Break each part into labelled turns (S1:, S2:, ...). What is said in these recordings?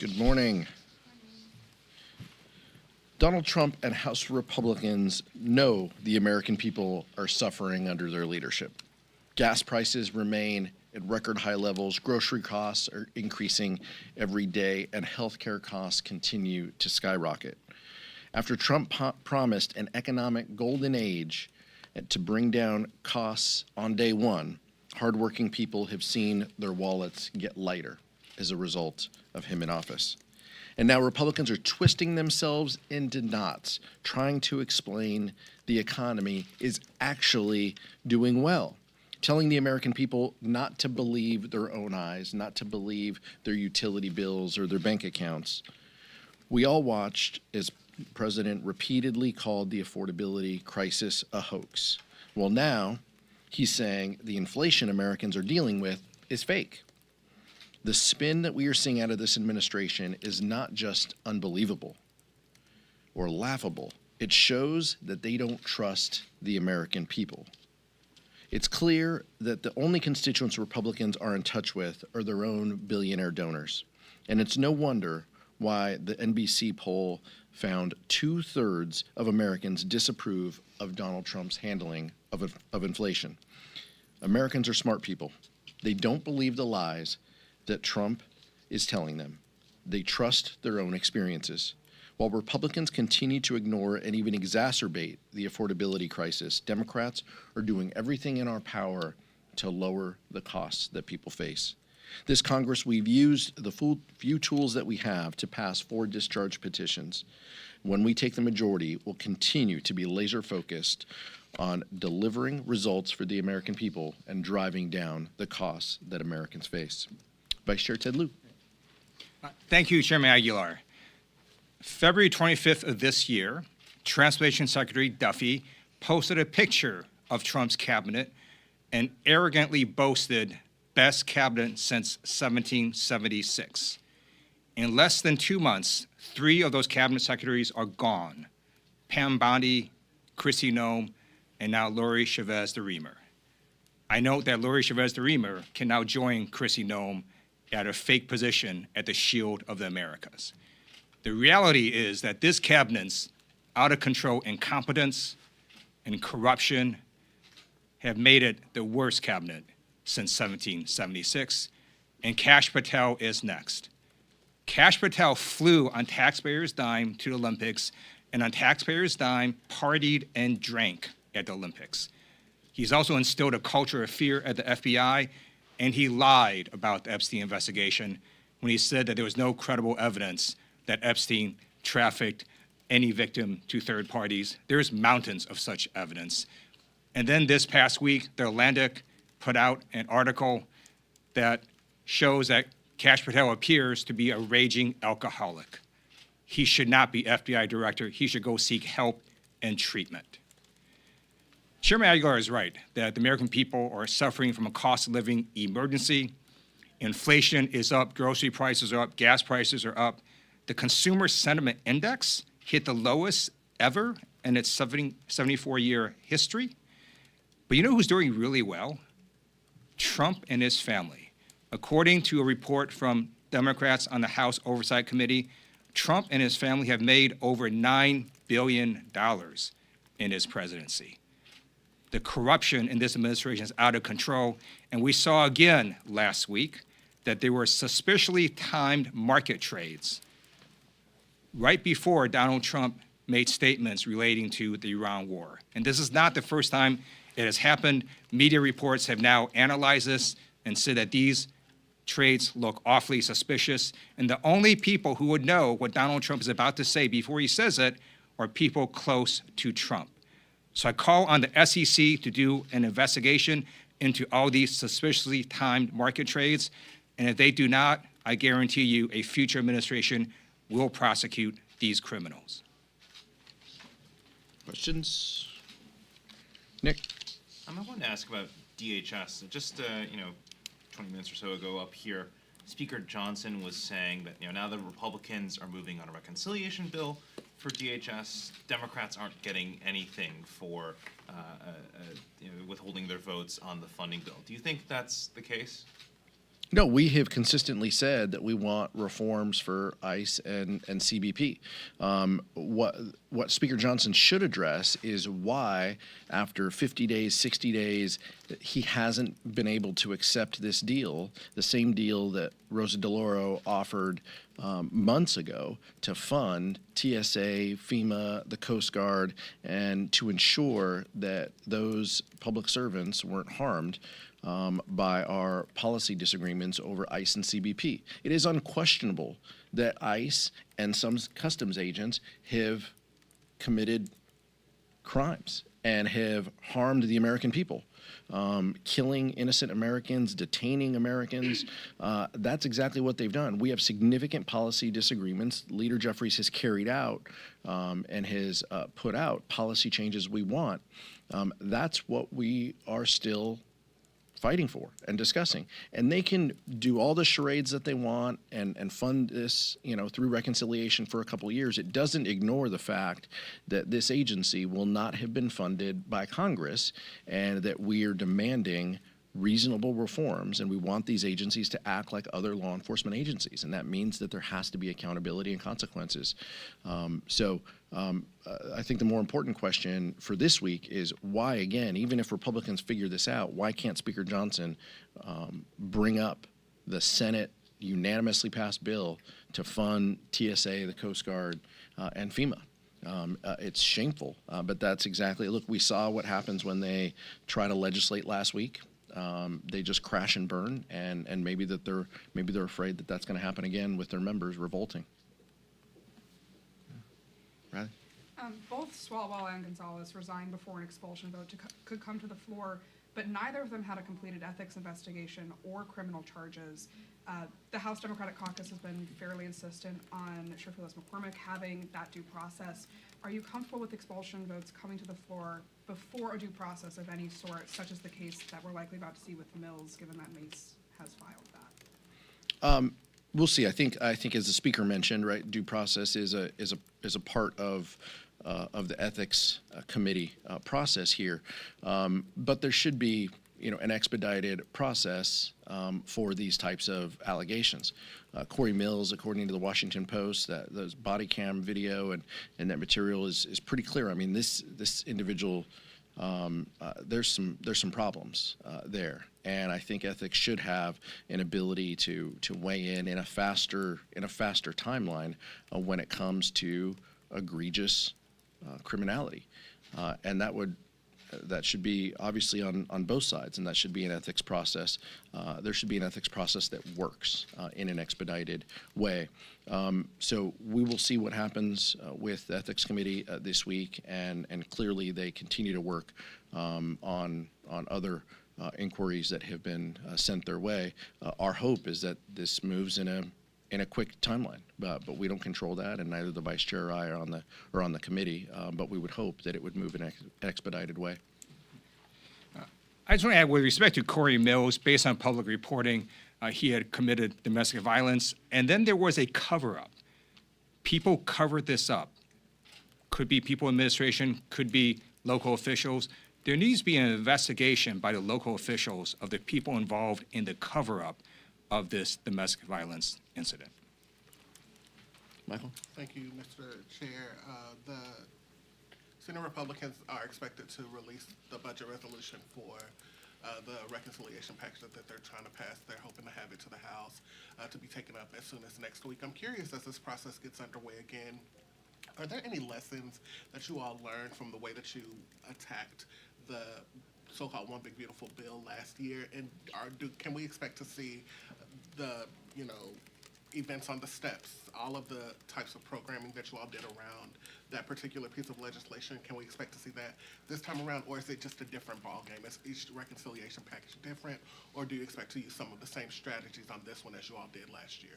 S1: Good morning. Donald Trump and House Republicans know the American people are suffering under their leadership. Gas prices remain at record high levels, grocery costs are increasing every day, and healthcare costs continue to skyrocket. After Trump promised an economic golden age to bring down costs on day one, hardworking people have seen their wallets get lighter as a result of him in office. And now Republicans are twisting themselves into knots, trying to explain the economy is actually doing well, telling the American people not to believe their own eyes, not to believe their utility bills or their bank accounts. We all watched as the president repeatedly called the affordability crisis a hoax. Well, now he's saying the inflation Americans are dealing with is fake. The spin that we are seeing out of this administration is not just unbelievable or laughable. It shows that they don't trust the American people. It's clear that the only constituents Republicans are in touch with are their own billionaire donors. And it's no wonder why the NBC poll found 2/3 of Americans disapprove of Donald Trump's handling of inflation. Americans are smart people. They don't believe the lies that Trump is telling them. They trust their own experiences. While Republicans continue to ignore and even exacerbate the affordability crisis, Democrats are doing everything in our power to lower the costs that people face. This Congress, we've used the few tools that we have to pass 4 discharge petitions. When we take the majority, we'll continue to be laser focused on delivering results for the American people and driving down the costs that Americans face. Vice Chair Ted Lieu.
S2: Thank you, Chairman Aguilar. February 25th of this year, Transportation Secretary Duffy posted a picture of Trump's cabinet and arrogantly boasted best cabinet since 1776. In less than 2 months, 3 of those cabinet secretaries are gone: Pam Bondi, Kristi Noem, and now Lori Chavez de Remer. I note that Lori Chavez de Remer can now join Kristi Noem at a fake position at the Shield of the Americas. The reality is that this cabinet's out-of-control incompetence and corruption have made it the worst cabinet since 1776, and Kash Patel is next. Kash Patel flew on taxpayers' dime to the Olympics, and on taxpayers' dime partied and drank at the Olympics. He's also instilled a culture of fear at the FBI, and he lied about the Epstein investigation when he said that there was no credible evidence that Epstein trafficked any victim to third parties. There's mountains of such evidence. And then this past week, the Atlantic put out an article that shows that Kash Patel appears to be a raging alcoholic. He should not be FBI director. He should go seek help and treatment. Chairman Aguilar is right that the American people are suffering from a cost of living emergency. Inflation is up, grocery prices are up, gas prices are up. The Consumer Sentiment Index hit the lowest ever in its 74-year history. But you know who's doing really well? Trump and his family. According to a report from Democrats on the House Oversight Committee, Trump and his family have made over $9 billion in his presidency. The corruption in this administration is out of control, and we saw again last week that there were suspiciously timed market trades right before Donald Trump made statements relating to the Iran war. And this is not the first time it has happened. Media reports have now analyzed this and said that these trades look awfully suspicious, and the only people who would know what Donald Trump is about to say before he says it are people close to Trump. So I call on the SEC to do an investigation into all these suspiciously timed market trades, and if they do not, I guarantee you a future administration will prosecute these criminals.
S1: Questions? Nick?
S3: I wanted to ask about DHS. Just 20 minutes or so ago up here, Speaker Johnson was saying that now the Republicans are moving on a reconciliation bill for DHS. Democrats aren't getting anything for withholding their votes on the funding bill. Do you think that's the case?
S1: No, we have consistently said that we want reforms for ICE and CBP. What Speaker Johnson should address is why, after 50 days, 60 days, he hasn't been able to accept this deal, the same deal that Rosa DeLauro offered months ago to fund TSA, FEMA, the Coast Guard, and to ensure that those public servants weren't harmed by our policy disagreements over ICE and CBP. It is unquestionable that ICE and some customs agents have committed crimes and have harmed the American people. Killing innocent Americans, detaining Americans, that's exactly what they've done. We have significant policy disagreements. Leader Jeffries has carried out and has put out policy changes we want. That's what we are still fighting for and discussing. And they can do all the charades that they want and fund this, through reconciliation for a couple of years. It doesn't ignore the fact that this agency will not have been funded by Congress and that we are demanding reasonable reforms, and we want these agencies to act like other law enforcement agencies, and that means that there has to be accountability and consequences. I think the more important question for this week is why, again, even if Republicans figure this out, why can't Speaker Johnson bring up the Senate unanimously passed bill to fund TSA, the Coast Guard, and FEMA? It's shameful, but that's exactly, look, we saw what happens when they try to legislate last week. They just crash and burn, and maybe they're afraid that that's going to happen again with their members revolting. Riley?
S4: Both Swalwell and Gonzalez resigned before an expulsion vote could come to the floor, but neither of them had a completed ethics investigation or criminal charges. The House Democratic Caucus has been fairly insistent on Sherfield McCormick having that due process. Are you comfortable with expulsion votes coming to the floor before a due process of any sort, such as the case that we're likely about to see with Mills, given that Mace has filed that?
S1: We'll see. I think as the speaker mentioned, right, due process is a part of the ethics committee process here, but there should be an expedited process for these types of allegations. Corey Mills, according to the Washington Post, that those body cam video and that material is pretty clear. I mean, this individual, there's some problems there, and I think ethics should have an ability to weigh in a faster timeline when it comes to egregious criminality, and that should be obviously on both sides, and that should be an ethics process. There should be an ethics process that works in an expedited way. So we will see what happens with the ethics committee this week, and clearly they continue to work on other inquiries that have been sent their way. Our hope is that this moves in a quick timeline, but we don't control that, and neither the vice chair or I are on the committee. But we would hope that it would move in an expedited way.
S2: I just want to add, with respect to Corey Mills, based on public reporting, he had committed domestic violence, and then there was a cover-up. People covered this up. Could be people in administration, could be local officials. There needs to be an investigation by the local officials of the people involved in the cover-up of this domestic violence incident.
S1: Michael?
S5: Thank you, Mr. Chair. The Senate Republicans are expected to release the budget resolution for the reconciliation package that they're trying to pass. They're hoping to have it to the House to be taken up as soon as next week. I'm curious, as this process gets underway again, are there any lessons that you all learned from the way that you attacked the so-called One Big Beautiful Bill last year? And can we expect to see the, events on the steps, all of the types of programming that you all did around that particular piece of legislation? Can we expect to see that this time around, or is it just a different ballgame? Is each reconciliation package different, or do you expect to use some of the same strategies on this one as you all did last year?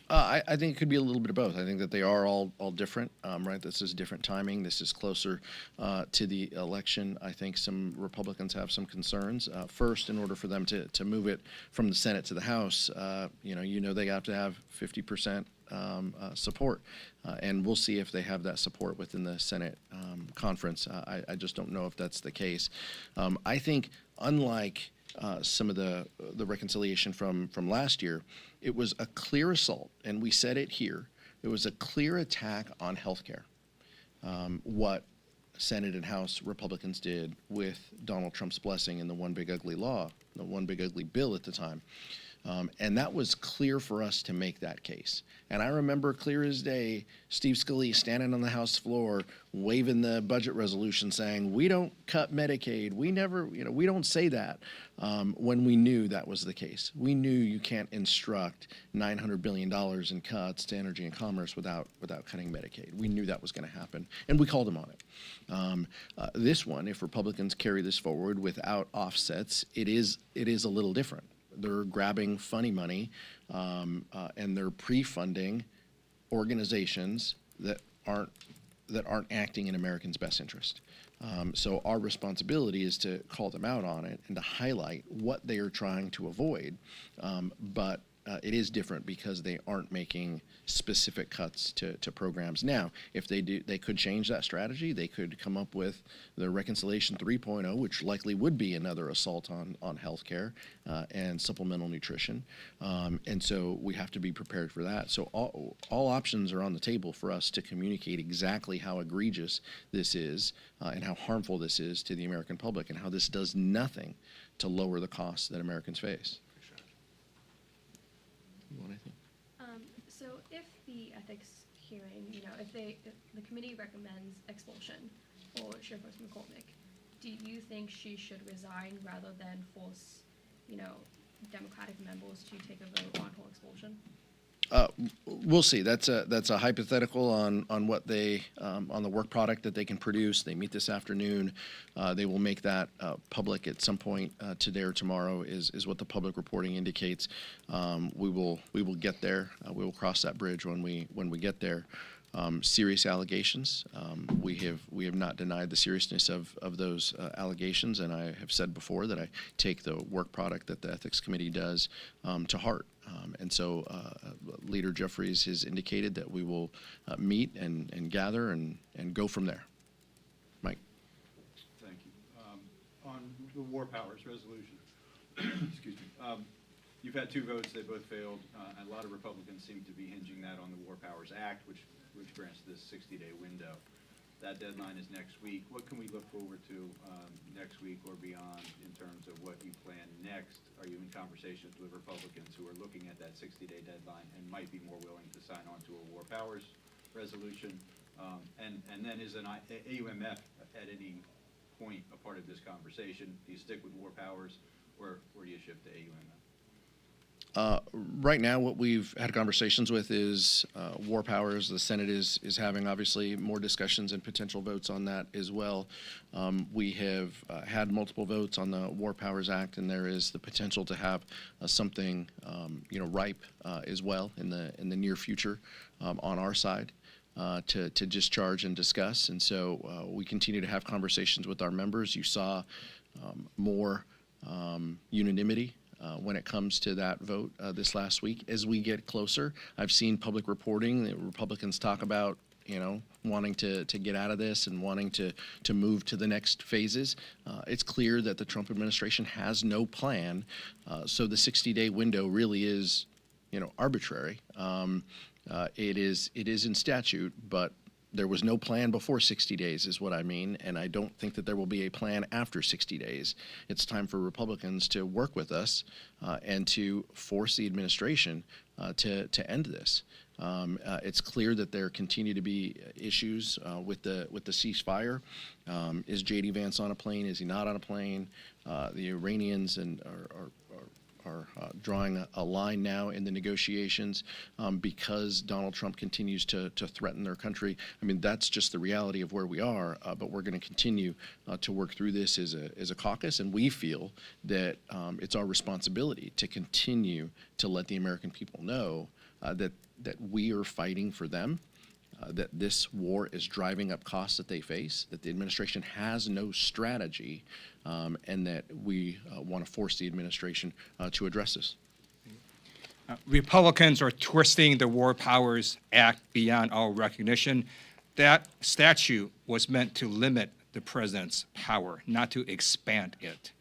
S1: I think it could be a little bit of both. I think that they are all different, right? This is different timing. This is closer to the election. I think some Republicans have some concerns. First, in order for them to move it from the Senate to the House, they have to have 50% support. And we'll see if they have that support within the Senate conference. I just don't know if that's the case. I think unlike some of the reconciliation from last year, it was a clear assault, and we said it here. It was a clear attack on healthcare. What Senate and House Republicans did with Donald Trump's blessing in the One Big Ugly Law, the One Big Ugly Bill at the time. And that was clear for us to make that case. And I remember clear as day, Steve Scalise standing on the House floor, waving the budget resolution saying, we don't cut Medicaid. We never, we don't say that, when we knew that was the case. We knew you can't instruct $900 billion in cuts to energy and commerce without cutting Medicaid. We knew that was going to happen, and we called them on it. This one, if Republicans carry this forward without offsets, it is a little different. They're grabbing funny money, and they're pre-funding organizations that aren't acting in Americans' best interest. So our responsibility is to call them out on it and to highlight what they are trying to avoid. But it is different because they aren't making specific cuts to programs. Now, if they do, they could change that strategy. They could come up with the Reconciliation 3.0, which likely would be another assault on healthcare and supplemental nutrition. And so we have to be prepared for that. So all options are on the table for us to communicate exactly how egregious this is and how harmful this is to the American public and how this does nothing to lower the costs that Americans face. You want anything?
S6: So if the ethics hearing, if the committee recommends expulsion for Chairperson McCormick, do you think she should resign rather than force, Democratic members to take a vote on her expulsion?
S1: We'll see. That's a hypothetical on what they on the work product that they can produce. They meet this afternoon. They will make that public at some point today or tomorrow. Is what the public reporting indicates. We will get there. We will cross that bridge when we get there. Serious allegations. We have not denied the seriousness of those allegations, and I have said before that I take the work product that the Ethics Committee does to heart. And so Leader Jeffries has indicated that we will meet and gather and go from there. Mike.
S7: Thank you. On the War Powers resolution, excuse me, you've had two votes, they both failed. A lot of Republicans seem to be hinging that on the War Powers Act, which grants this 60-day window. That deadline is next week. What can we look forward to next week or beyond in terms of what you plan next? Are you in conversations with Republicans who are looking at that 60-day deadline and might be more willing to sign on to a War Powers resolution? And then is an AUMF at any point a part of this conversation? Do you stick with War Powers or do you shift to AUMF?
S1: Right now, what we've had conversations with is War Powers. The Senate is having, obviously, more discussions and potential votes on that as well. We have had multiple votes on the War Powers Act, and there is the potential to have something, ripe as well in the near future on our side to discharge and discuss. And so we continue to have conversations with our members. You saw more unanimity when it comes to that vote this last week. As we get closer, I've seen public reporting that Republicans talk about, wanting to get out of this and wanting to move to the next phases. It's clear that the Trump administration has no plan, so the 60-day window really is, arbitrary. It is in statute, but there was no plan before 60 days is what I mean, and I don't think that there will be a plan after 60 days. It's time for Republicans to work with us and to force the administration to end this. It's clear that there continue to be issues with the ceasefire. Is J.D. Vance on a plane? Is he not on a plane? The Iranians are drawing a line now in the negotiations because Donald Trump continues to threaten their country. I mean, that's just the reality of where we are, but we're going to continue to work through this as a caucus, and we feel that it's our responsibility to continue to let the American people know that we are fighting for them, that this war is driving up costs that they face, that the administration has no strategy, and that we want to force the administration to address this.
S2: Republicans are twisting the War Powers Act beyond our recognition. That statute was meant to limit the president's power, not to expand it.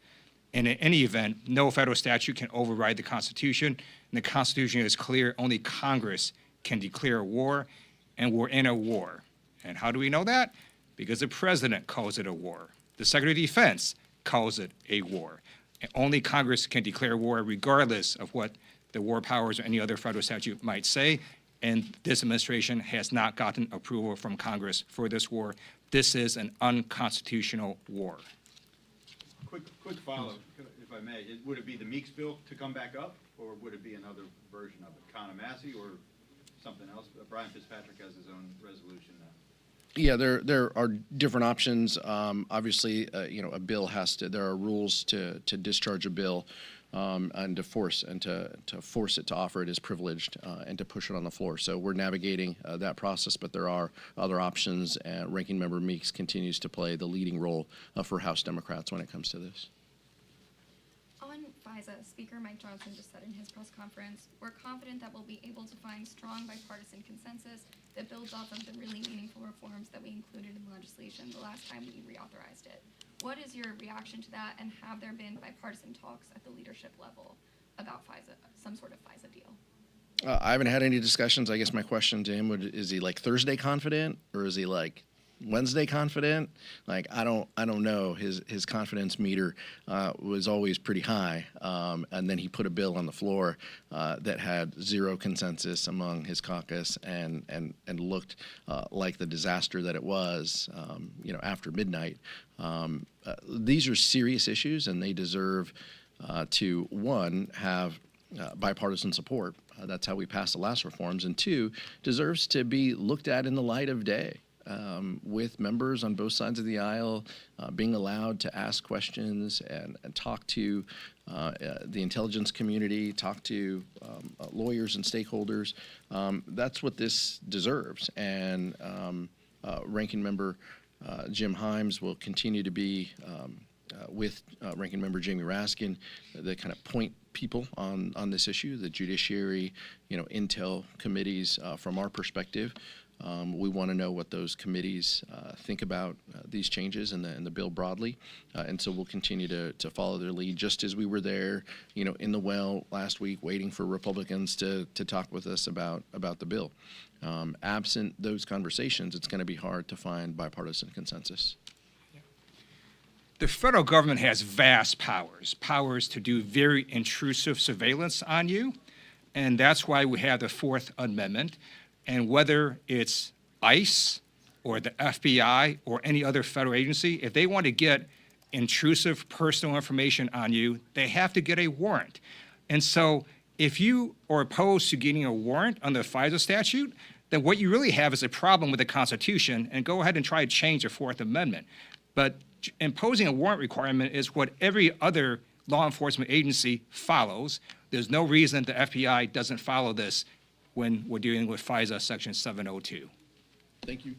S2: And in any event, no federal statute can override the Constitution, and the Constitution is clear, only Congress can declare a war, and we're in a war. And how do we know that? Because the president calls it a war. The Secretary of Defense calls it a war. And only Congress can declare war regardless of what the war powers or any other federal statute might say. And this administration has not gotten approval from Congress for this war. This is an unconstitutional war.
S7: Quick follow, if I may. Would it be the Meeks bill to come back up, or would it be another version of it, Massey, or something else? Brian Fitzpatrick has his own resolution now.
S1: Yeah, there are different options. Obviously, a bill there are rules to discharge a bill, and to force it to offer it is privileged, and to push it on the floor. So we're navigating that process, but there are other options, and Ranking Member Meeks continues to play the leading role for House Democrats when it comes to this.
S8: On FISA, Speaker Mike Johnson just said in his press conference, we're confident that we'll be able to find strong bipartisan consensus that builds off of the really meaningful reforms that we included in legislation the last time we reauthorized it. What is your reaction to that, and have there been bipartisan talks at the leadership level about FISA, some sort of FISA deal?
S1: I haven't had any discussions. I guess my question to him is he like Thursday confident, or is he like Wednesday confident? Like, I don't know. His confidence meter was always pretty high, and then he put a bill on the floor that had zero consensus among his caucus, and looked like the disaster that it was, after midnight. These are serious issues, and they deserve to, one, have bipartisan support. That's how we passed the last reforms, and two, deserves to be looked at in the light of day. With members on both sides of the aisle being allowed to ask questions and talk to the intelligence community, talk to lawyers and stakeholders. That's what this deserves. And Ranking Member Jim Himes will continue to be with Ranking Member Jamie Raskin, the kind of point people on this issue, the judiciary, intel committees. From our perspective, we want to know what those committees think about these changes and the bill broadly, and so we'll continue to follow their lead, just as we were there, in the well last week, waiting for Republicans to talk with us about the bill. Absent those conversations, it's going to be hard to find bipartisan consensus.
S2: The federal government has vast powers to do very intrusive surveillance on you, and that's why we have the Fourth Amendment. And whether it's ICE or the FBI or any other federal agency, if they want to get intrusive personal information on you, they have to get a warrant. And so if you are opposed to getting a warrant on the FISA statute, then what you really have is a problem with the Constitution, and go ahead and try to change the Fourth Amendment. But imposing a warrant requirement is what every other law enforcement agency follows. There's no reason the FBI doesn't follow this when we're dealing with FISA Section 702.
S1: Thank you.